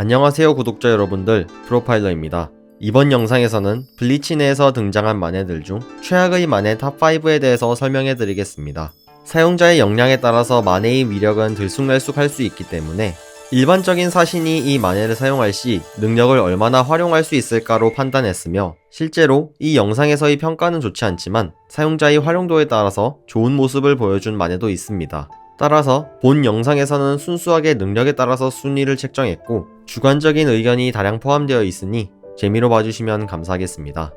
안녕하세요 구독자 여러분들, 프로파일러입니다. 이번 영상에서는 블리치 내에서 등장한 만해들 중 최악의 만해 탑5에 대해서 설명해 드리겠습니다. 사용자의 역량에 따라서 만해의 위력은 들쑥날쑥할 수 있기 때문에 일반적인 사신이 이 만해를 사용할 시 능력을 얼마나 활용할 수 있을까로 판단했으며, 실제로 이 영상에서의 평가는 좋지 않지만 사용자의 활용도에 따라서 좋은 모습을 보여준 만해도 있습니다. 따라서 본 영상에서는 순수하게 능력에 따라서 순위를 책정했고, 주관적인 의견이 다량 포함되어 있으니 재미로 봐주시면 감사하겠습니다.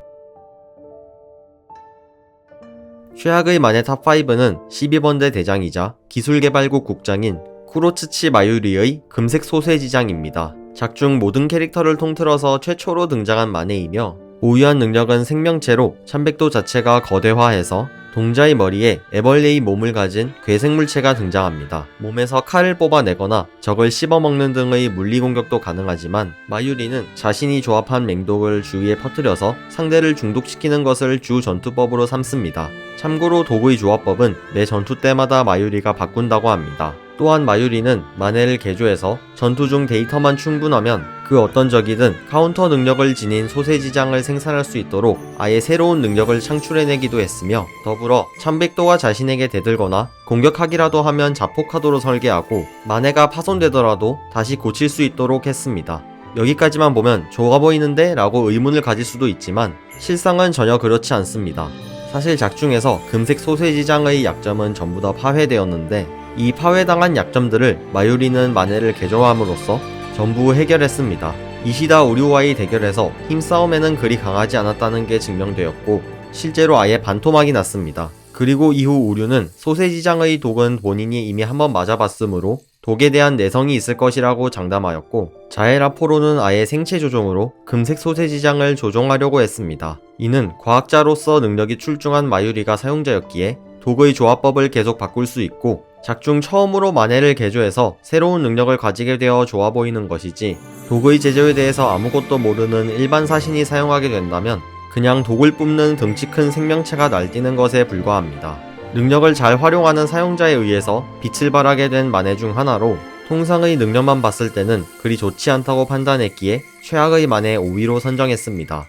최악의 만해 탑5는 12번대 대장이자 기술개발국 국장인 쿠로츠치 마유리의 금색 소세지장입니다. 작중 모든 캐릭터를 통틀어서 최초로 등장한 만해이며, 보유한 능력은 생명체로 참백도 자체가 거대화해서 동자의 머리에 애벌레의 몸을 가진 괴생물체가 등장합니다. 몸에서 칼을 뽑아내거나 적을 씹어먹는 등의 물리공격도 가능하지만, 마유리는 자신이 조합한 맹독을 주위에 퍼뜨려서 상대를 중독시키는 것을 주 전투법으로 삼습니다. 참고로 도구의 조합법은 매 전투 때마다 마유리가 바꾼다고 합니다. 또한 마유리는 만해를 개조해서 전투 중 데이터만 충분하면 그 어떤 적이든 카운터 능력을 지닌 소세지장을 생산할 수 있도록 아예 새로운 능력을 창출해내기도 했으며, 더불어 참백도가 자신에게 대들거나 공격하기라도 하면 자폭하도록 설계하고 만해가 파손되더라도 다시 고칠 수 있도록 했습니다. 여기까지만 보면 좋아 보이는데? 라고 의문을 가질 수도 있지만 실상은 전혀 그렇지 않습니다. 사실 작중에서 금색 소세지장의 약점은 전부 다 파괴되었는데, 이 파괴당한 약점들을 마유리는 만해를 개조함으로써 전부 해결했습니다. 이시다 우류와의 대결에서 힘싸움에는 그리 강하지 않았다는 게 증명되었고, 실제로 아예 반토막이 났습니다. 그리고 이후 우류는 소세지장의 독은 본인이 이미 한번 맞아봤으므로 독에 대한 내성이 있을 것이라고 장담하였고, 자에라포로는 아예 생체 조종으로 금색 소세지장을 조종하려고 했습니다. 이는 과학자로서 능력이 출중한 마유리가 사용자였기에 독의 조합법을 계속 바꿀 수 있고, 작중 처음으로 만해를 개조해서 새로운 능력을 가지게 되어 좋아 보이는 것이지, 독의 제조에 대해서 아무것도 모르는 일반 사신이 사용하게 된다면 그냥 독을 뿜는 덩치 큰 생명체가 날뛰는 것에 불과합니다. 능력을 잘 활용하는 사용자에 의해서 빛을 발하게 된 만해 중 하나로, 통상의 능력만 봤을 때는 그리 좋지 않다고 판단했기에 최악의 만해 5위로 선정했습니다.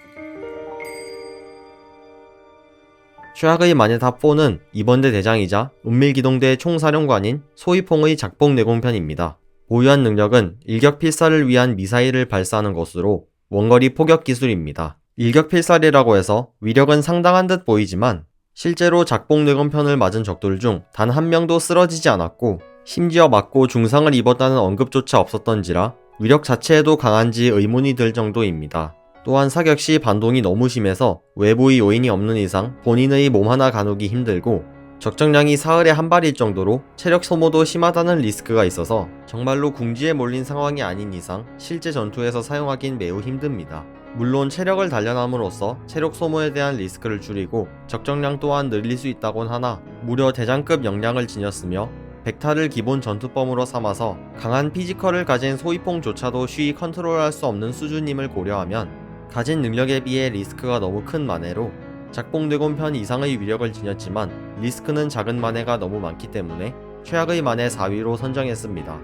최악의 만해 탑4는 이번대 대장이자 은밀기동대 총사령관인 소이퐁의 작봉내공편입니다. 보유한 능력은 일격필살을 위한 미사일을 발사하는 것으로 원거리 포격 기술입니다. 일격필살이라고 해서 위력은 상당한 듯 보이지만 실제로 작봉내공편을 맞은 적들 중 단 한 명도 쓰러지지 않았고, 심지어 맞고 중상을 입었다는 언급조차 없었던지라 위력 자체에도 강한지 의문이 들 정도입니다. 또한 사격 시 반동이 너무 심해서 외부의 요인이 없는 이상 본인의 몸 하나 가누기 힘들고, 적정량이 사흘에 한 발일 정도로 체력 소모도 심하다는 리스크가 있어서 정말로 궁지에 몰린 상황이 아닌 이상 실제 전투에서 사용하긴 매우 힘듭니다. 물론 체력을 단련함으로써 체력 소모에 대한 리스크를 줄이고 적정량 또한 늘릴 수 있다곤 하나, 무려 대장급 역량을 지녔으며 백타를 기본 전투범으로 삼아서 강한 피지컬을 가진 소이퐁조차도 쉬이 컨트롤할 수 없는 수준임을 고려하면 가진 능력에 비해 리스크가 너무 큰 만해로 작봉대곤편 이상의 위력을 지녔지만 리스크는 작은 만해가 너무 많기 때문에 최악의 만해 4위로 선정했습니다.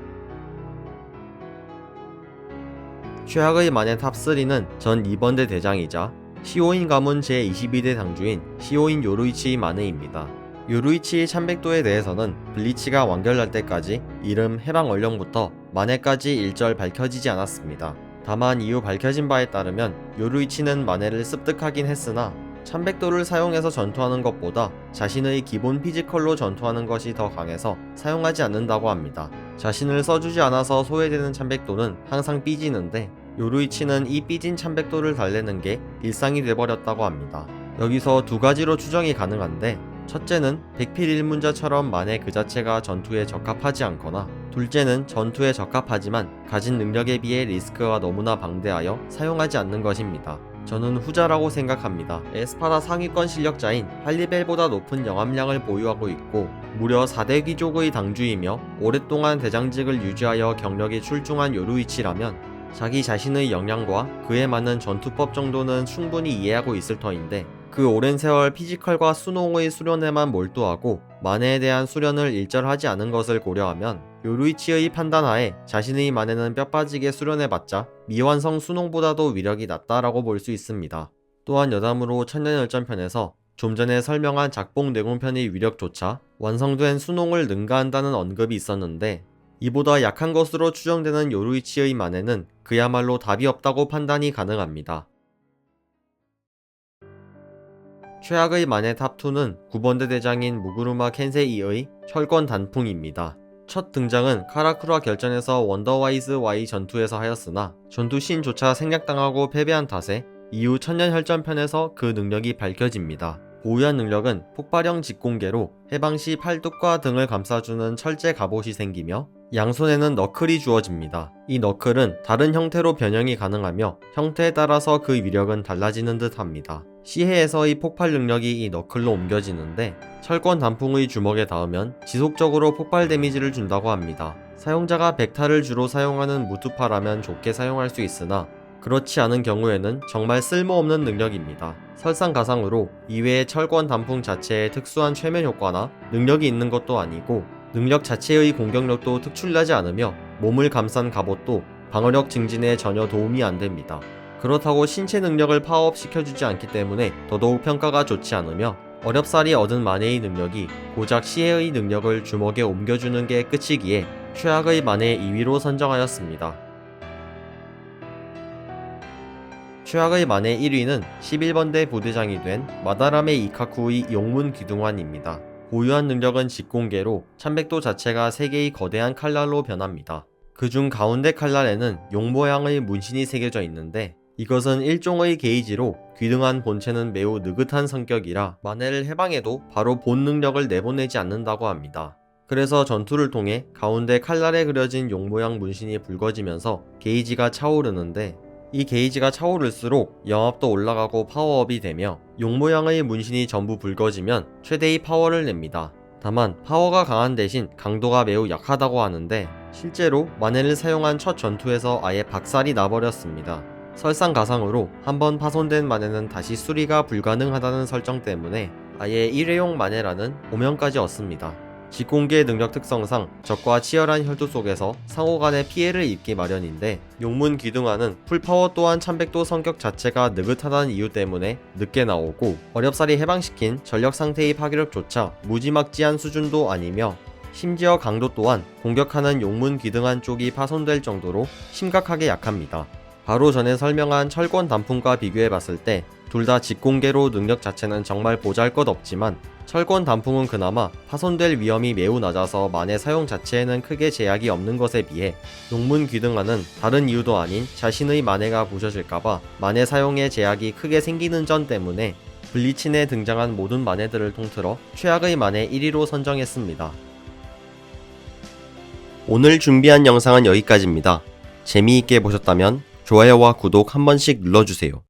최악의 만해 탑3는 전 2번대 대장이자 시오인 가문 제22대 당주인 시오인 요루이치의 만해입니다. 요루이치의 참백도에 대해서는 블리치가 완결날 때까지 이름, 해방 연령부터 만해까지 일절 밝혀지지 않았습니다. 다만 이후 밝혀진 바에 따르면 요루이치는 만해를 습득하긴 했으나 참백도를 사용해서 전투하는 것보다 자신의 기본 피지컬로 전투하는 것이 더 강해서 사용하지 않는다고 합니다. 자신을 써주지 않아서 소외되는 참백도는 항상 삐지는데, 요루이치는 이 삐진 참백도를 달래는 게 일상이 돼버렸다고 합니다. 여기서 두 가지로 추정이 가능한데, 첫째는 백필일문자처럼 만해 그 자체가 전투에 적합하지 않거나, 둘째는 전투에 적합하지만 가진 능력에 비해 리스크가 너무나 방대하여 사용하지 않는 것입니다. 저는 후자라고 생각합니다. 에스파다 상위권 실력자인 할리벨보다 높은 영함량을 보유하고 있고, 무려 4대 귀족의 당주이며 오랫동안 대장직을 유지하여 경력이 출중한 요루이치라면 자기 자신의 역량과 그에 맞는 전투법 정도는 충분히 이해하고 있을 터인데, 그 오랜 세월 피지컬과 수농의 수련에만 몰두하고 만해에 대한 수련을 일절하지 않은 것을 고려하면 요루이치의 판단하에 자신의 만해는 뼈빠지게 수련해봤자 미완성 수농보다도 위력이 낮다라고 볼 수 있습니다. 또한 여담으로 천년열전편에서 좀 전에 설명한 작봉 뇌공편의 위력조차 완성된 수농을 능가한다는 언급이 있었는데, 이보다 약한 것으로 추정되는 요루이치의 만해는 그야말로 답이 없다고 판단이 가능합니다. 최악의 만해 탑2는 9번대 대장인 무구루마 켄세이의 철권 단풍입니다. 첫 등장은 카라쿠라 결전에서 원더와이즈 Y 전투에서 하였으나 전투 씬조차 생략당하고 패배한 탓에 이후 천년혈전편에서 그 능력이 밝혀집니다. 보유한 능력은 폭발형 직공계로 해방시 팔뚝과 등을 감싸주는 철제 갑옷이 생기며 양손에는 너클이 주어집니다. 이 너클은 다른 형태로 변형이 가능하며 형태에 따라서 그 위력은 달라지는 듯 합니다. 시해에서의 폭발 능력이 이 너클로 옮겨지는데 철권 단풍의 주먹에 닿으면 지속적으로 폭발 데미지를 준다고 합니다. 사용자가 백타를 주로 사용하는 무투파라면 좋게 사용할 수 있으나 그렇지 않은 경우에는 정말 쓸모없는 능력입니다. 설상가상으로 이외의 철권 단풍 자체에 특수한 최면 효과나 능력이 있는 것도 아니고 능력 자체의 공격력도 특출나지 않으며 몸을 감싼 갑옷도 방어력 증진에 전혀 도움이 안됩니다. 그렇다고 신체 능력을 파워업 시켜주지 않기 때문에 더더욱 평가가 좋지 않으며 어렵사리 얻은 만해의 능력이 고작 시해의 능력을 주먹에 옮겨주는 게 끝이기에 최악의 만해 2위로 선정하였습니다. 최악의 만해 1위는 11번대 부대장이 된 마다라메 이카쿠의 용문 귀둥환입니다. 보유한 능력은 직공계로 참백도 자체가 3개의 거대한 칼날로 변합니다. 그중 가운데 칼날에는 용 모양의 문신이 새겨져 있는데 이것은 일종의 게이지로 귀등한 본체는 매우 느긋한 성격이라 만해를 해방해도 바로 본 능력을 내보내지 않는다고 합니다. 그래서 전투를 통해 가운데 칼날에 그려진 용 모양 문신이 붉어지면서 게이지가 차오르는데 이 게이지가 차오를수록 영압도 올라가고 파워업이 되며 용 모양의 문신이 전부 붉어지면 최대의 파워를 냅니다. 다만 파워가 강한 대신 강도가 매우 약하다고 하는데 실제로 만해를 사용한 첫 전투에서 아예 박살이 나버렸습니다. 설상가상으로 한번 파손된 만해는 다시 수리가 불가능하다는 설정 때문에 아예 일회용 만해라는 오명까지 얻습니다. 직공계의 능력 특성상 적과 치열한 혈투 속에서 상호간에 피해를 입기 마련인데 용문 귀등환은 풀파워 또한 참백도 성격 자체가 느긋하다는 이유 때문에 늦게 나오고 어렵사리 해방시킨 전력 상태의 파괴력조차 무지막지한 수준도 아니며 심지어 강도 또한 공격하는 용문 귀등환 쪽이 파손될 정도로 심각하게 약합니다. 바로 전에 설명한 철권 단풍과 비교해봤을 때 둘 다 직공계로 능력 자체는 정말 보잘것없지만 철권 단풍은 그나마 파손될 위험이 매우 낮아서 만해 사용 자체에는 크게 제약이 없는 것에 비해 용문 귀등환은 다른 이유도 아닌 자신의 만해가 부셔질까봐 만해 사용에 제약이 크게 생기는 점 때문에 블리친에 등장한 모든 만해들을 통틀어 최악의 만해 1위로 선정했습니다. 오늘 준비한 영상은 여기까지입니다. 재미있게 보셨다면 좋아요와 구독 한 번씩 눌러주세요.